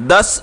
10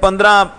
15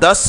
10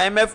IMF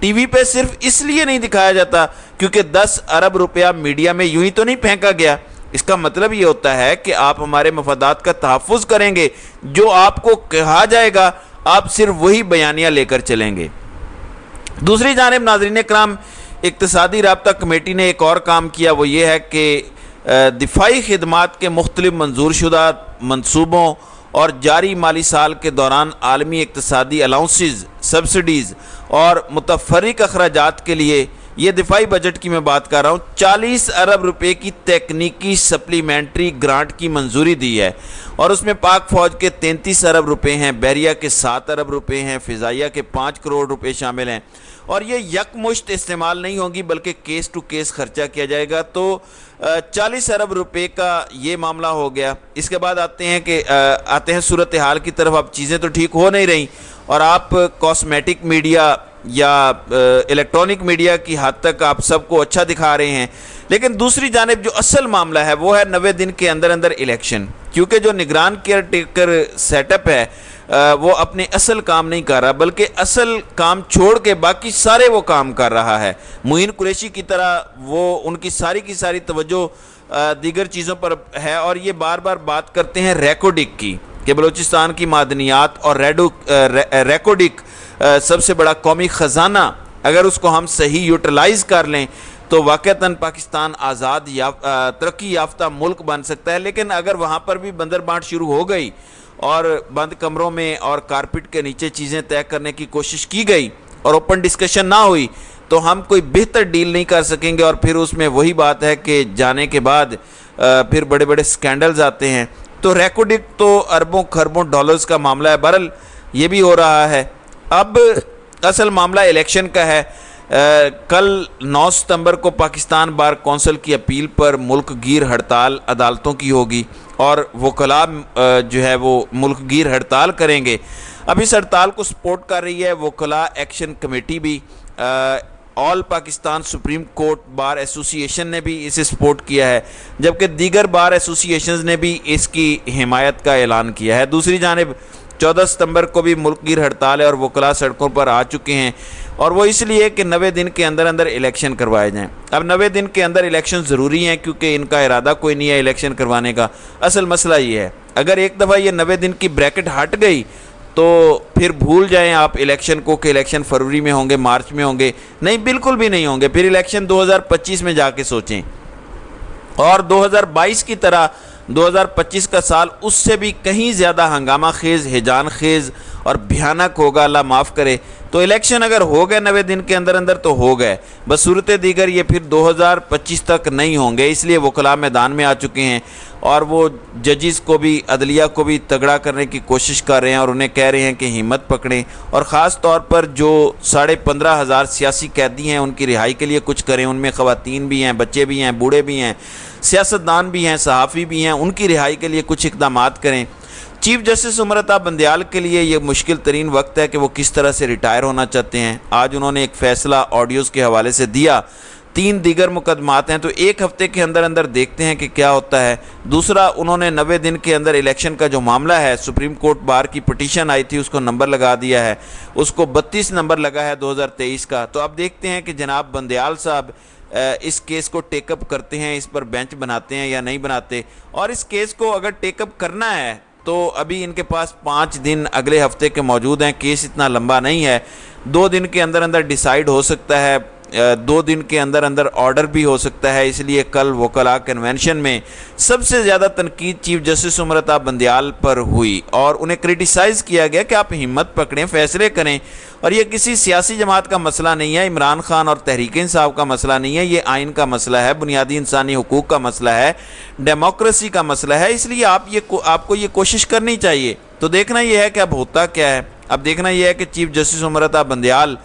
T V پہ صرف اس لیے نہیں دکھایا جاتا کیونکہ 10 ارب روپیہ میڈیا میں یوں ہی تو نہیں پھینکا گیا۔ اس کا مطلب یہ ہوتا ہے کہ آپ ہمارے مفادات کا تحفظ کریں گے، جو آپ کو کہا جائے گا آپ صرف وہی بیانیہ لے کر چلیں گے۔ دوسری جانب ناظرین کرام، اقتصادی رابطہ کمیٹی نے ایک اور کام کیا، وہ یہ ہے کہ دفاعی خدمات کے مختلف منظور شدہ منصوبوں اور جاری مالی سال کے دوران عالمی اقتصادی الاؤنسز، سبسڈیز اور متفرق اخراجات کے لیے، یہ دفاعی بجٹ کی میں بات کر رہا ہوں، 40 ارب روپے کی تکنیکی سپلیمنٹری گرانٹ کی منظوری دی ہے، اور اس میں پاک فوج کے 33 ارب روپے ہیں، بحریہ کے 7 ارب روپے ہیں، فضائیہ کے 5 کروڑ روپے شامل ہیں، اور یہ یکمشت استعمال نہیں ہوگی بلکہ کیس ٹو کیس خرچہ کیا جائے گا۔ تو 40 ارب روپے کا یہ معاملہ ہو گیا۔ اس کے بعد آتے ہیں صورتحال کی طرف۔ اب چیزیں تو ٹھیک ہو نہیں رہی، اور آپ کاسمیٹک میڈیا یا الیکٹرانک میڈیا کی حد تک آپ سب کو اچھا دکھا رہے ہیں، لیکن دوسری جانب جو اصل معاملہ ہے وہ ہے 90 دن کے اندر اندر الیکشن، کیونکہ جو نگران کیئر ٹیکر سیٹ اپ ہے وہ اپنے اصل کام نہیں کر رہا، بلکہ اصل کام چھوڑ کے باقی سارے وہ کام کر رہا ہے۔ معین قریشی کی طرح وہ ان کی ساری توجہ دیگر چیزوں پر ہے، اور یہ بار بار بات کرتے ہیں ریکوڈک کی، کہ بلوچستان کی معدنیات اور ریکوڈک سب سے بڑا قومی خزانہ، اگر اس کو ہم صحیح یوٹیلائز کر لیں تو واقعتاً پاکستان آزاد ترقی یافتہ ملک بن سکتا ہے۔ لیکن اگر وہاں پر بھی بندر بانٹ شروع ہو گئی اور بند کمروں میں اور کارپٹ کے نیچے چیزیں طے کرنے کی کوشش کی گئی اور اوپن ڈسکشن نہ ہوئی تو ہم کوئی بہتر ڈیل نہیں کر سکیں گے، اور پھر اس میں وہی بات ہے کہ جانے کے بعد پھر بڑے بڑے سکینڈلز آتے ہیں۔ تو ریکوڈک تو اربوں خربوں ڈالرز کا معاملہ ہے، بہرحال یہ بھی ہو رہا ہے۔ اب اصل معاملہ الیکشن کا ہے۔ کل 9 ستمبر کو پاکستان بار کونسل کی اپیل پر ملک گیر ہڑتال عدالتوں کی ہوگی، اور وکلاء جو ہے وہ ملک گیر ہڑتال کریں گے۔ اب اس ہڑتال کو سپورٹ کر رہی ہے وکلاء ایکشن کمیٹی بھی، آل پاکستان سپریم کورٹ بار ایسوسی ایشن نے بھی اسے سپورٹ کیا ہے، جبکہ دیگر بار ایسوسی ایشنز نے بھی اس کی حمایت کا اعلان کیا ہے۔ دوسری جانب 14 ستمبر کو بھی ملک گیر ہڑتال ہے اور وکلاء سڑکوں پر آ چکے ہیں، اور وہ اس لیے کہ 90 دن کے اندر اندر الیکشن کروائے جائیں۔ اب 90 دن کے اندر الیکشن ضروری ہیں کیونکہ ان کا ارادہ کوئی نہیں ہے الیکشن کروانے کا۔ اصل مسئلہ یہ ہے، اگر ایک دفعہ یہ 90 دن کی بریکٹ ہٹ گئی تو پھر بھول جائیں آپ الیکشن کو کہ الیکشن فروری میں ہوں گے، مارچ میں ہوں گے، نہیں، بالکل بھی نہیں ہوں گے۔ پھر الیکشن 2025 میں جا کے سوچیں، اور 2022 کی طرح 2025 کا سال اس سے بھی کہیں زیادہ ہنگامہ خیز، ہیجان خیز اور بھیانک ہوگا، اللہ معاف کرے۔ تو الیکشن اگر ہو گئے 90 دن کے اندر اندر تو ہو گئے، بس صورت دیگر یہ پھر 2025 تک نہیں ہوں گے، اس لیے وکلاء میدان میں آ چکے ہیں، اور وہ ججز کو بھی، عدلیہ کو بھی تگڑا کرنے کی کوشش کر رہے ہیں، اور انہیں کہہ رہے ہیں کہ ہمت پکڑیں، اور خاص طور پر جو 15,500 سیاسی قیدی ہیں ان کی رہائی کے لیے کچھ کریں۔ ان میں خواتین بھی ہیں، بچے بھی ہیں، بوڑھے بھی ہیں، سیاستدان بھی ہیں، صحافی بھی ہیں، ان کی رہائی کے لیے کچھ اقدامات کریں۔ چیف جسٹس عمر عطا بندیال کے لیے یہ مشکل ترین وقت ہے کہ وہ کس طرح سے ریٹائر ہونا چاہتے ہیں۔ آج انہوں نے ایک فیصلہ آڈیوز کے حوالے سے دیا، 3 دیگر مقدمات ہیں، تو ایک ہفتے کے اندر اندر دیکھتے ہیں کہ کیا ہوتا ہے۔ دوسرا، انہوں نے 90 دن کے اندر الیکشن کا جو معاملہ ہے، سپریم کورٹ بار کی پٹیشن آئی تھی اس کو نمبر لگا دیا ہے، اس کو 32 نمبر لگا ہے 2023 کا۔ تو اب دیکھتے ہیں کہ جناب بندیال صاحب اس کیس کو ٹیک اپ کرتے ہیں، اس پر بینچ بناتے ہیں یا نہیں بناتے، اور اس کیس کو اگر ٹیک اپ کرنا ہے تو ابھی ان کے پاس 5 دن اگلے ہفتے کے موجود ہیں، کیس اتنا لمبا نہیں ہے، 2 دن کے اندر اندر ڈیسائیڈ ہو سکتا ہے، 2 دن کے اندر اندر آرڈر بھی ہو سکتا ہے۔ اس لیے کل وکلاء کنونشن میں سب سے زیادہ تنقید چیف جسٹس عمر عطا بندیال پر ہوئی، اور انہیں کرٹیسائز کیا گیا کہ آپ ہمت پکڑیں، فیصلے کریں، اور یہ کسی سیاسی جماعت کا مسئلہ نہیں ہے، عمران خان اور تحریک انصاف کا مسئلہ نہیں ہے، یہ آئین کا مسئلہ ہے، بنیادی انسانی حقوق کا مسئلہ ہے، ڈیموکریسی کا مسئلہ ہے۔ اس لیے آپ کو یہ کوشش کرنی چاہیے۔ تو دیکھنا یہ ہے کہ اب ہوتا کیا ہے، اب دیکھنا یہ ہے کہ چیف جسٹس عمر عطا بندیال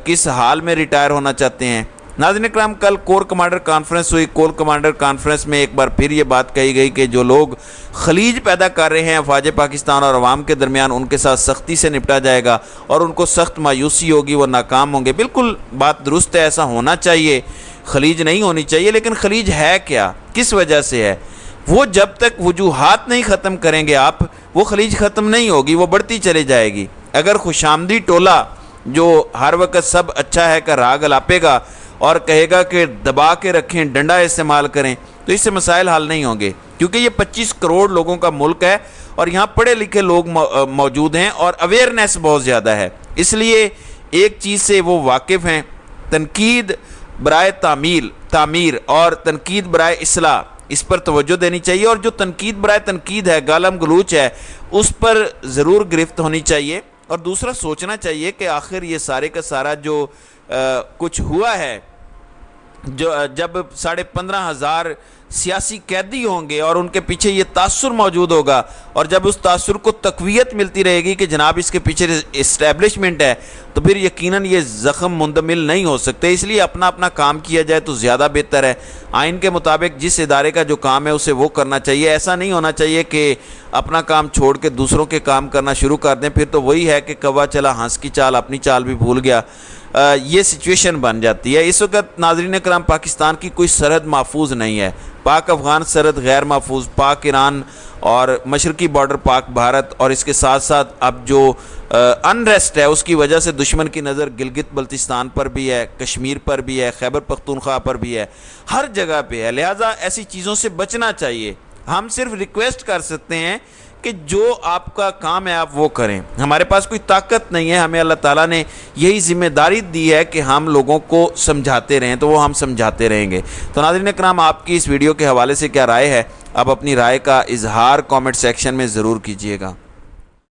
کس حال میں ریٹائر ہونا چاہتے ہیں۔ ناظرین اکرام، کل کور کمانڈر کانفرنس ہوئی۔ کور کمانڈر کانفرنس میں ایک بار پھر یہ بات کہی گئی کہ جو لوگ خلیج پیدا کر رہے ہیں افواج پاکستان اور عوام کے درمیان، ان کے ساتھ سختی سے نپٹا جائے گا، اور ان کو سخت مایوسی ہوگی، وہ ناکام ہوں گے۔ بالکل بات درست ہے، ایسا ہونا چاہیے، خلیج نہیں ہونی چاہیے، لیکن خلیج ہے کیا، کس وجہ سے ہے؟ وہ جب تک وجوہات نہیں ختم کریں گے آپ، وہ خلیج ختم نہیں ہوگی، وہ بڑھتی چلے جائے گی۔ اگر خوشامدی ٹولہ جو ہر وقت سب اچھا ہے کا راگ الاپے گا اور کہے گا کہ دبا کے رکھیں، ڈنڈا استعمال کریں، تو اس سے مسائل حل نہیں ہوں گے، کیونکہ یہ 25 کروڑ لوگوں کا ملک ہے اور یہاں پڑھے لکھے لوگ موجود ہیں اور اویئرنیس بہت زیادہ ہے، اس لیے ایک چیز سے وہ واقف ہیں، تنقید برائے تعمیر اور تنقید برائے اصلاح، اس پر توجہ دینی چاہیے، اور جو تنقید برائے تنقید ہے، گالم گلوچ ہے، اس پر ضرور گرفت ہونی چاہیے، اور دوسرا سوچنا چاہیے کہ آخر یہ سارے کا سارا جو کچھ ہوا ہے، جو جب 15,500 سیاسی قیدی ہوں گے اور ان کے پیچھے یہ تاثر موجود ہوگا، اور جب اس تاثر کو تقویت ملتی رہے گی کہ جناب اس کے پیچھے اسٹیبلشمنٹ ہے، تو پھر یقیناً یہ زخم مندمل نہیں ہو سکتے، اس لیے اپنا اپنا کام کیا جائے تو زیادہ بہتر ہے۔ آئین کے مطابق جس ادارے کا جو کام ہے اسے وہ کرنا چاہیے، ایسا نہیں ہونا چاہیے کہ اپنا کام چھوڑ کے دوسروں کے کام کرنا شروع کر دیں، پھر تو وہی ہے کہ کوا چلا ہنس کی چال، اپنی چال بھی بھول گیا، یہ سچویشن بن جاتی ہے۔ اس وقت ناظرین کرام پاکستان کی کوئی سرحد محفوظ نہیں ہے، پاک افغان سرحد غیر محفوظ، پاک ایران اور مشرقی بارڈر پاک بھارت، اور اس کے ساتھ ساتھ اب جو انریسٹ ہے اس کی وجہ سے دشمن کی نظر گلگت بلتستان پر بھی ہے، کشمیر پر بھی ہے، خیبر پختونخوا پر بھی ہے، ہر جگہ پہ ہے، لہٰذا ایسی چیزوں سے بچنا چاہیے۔ ہم صرف ریکویسٹ کر سکتے ہیں کہ جو آپ کا کام ہے آپ وہ کریں، ہمارے پاس کوئی طاقت نہیں ہے، ہمیں اللہ تعالیٰ نے یہی ذمہ داری دی ہے کہ ہم لوگوں کو سمجھاتے رہیں، تو وہ ہم سمجھاتے رہیں گے۔ تو ناظرین اکرام، آپ کی اس ویڈیو کے حوالے سے کیا رائے ہے؟ آپ اپنی رائے کا اظہار کامنٹ سیکشن میں ضرور کیجیے گا۔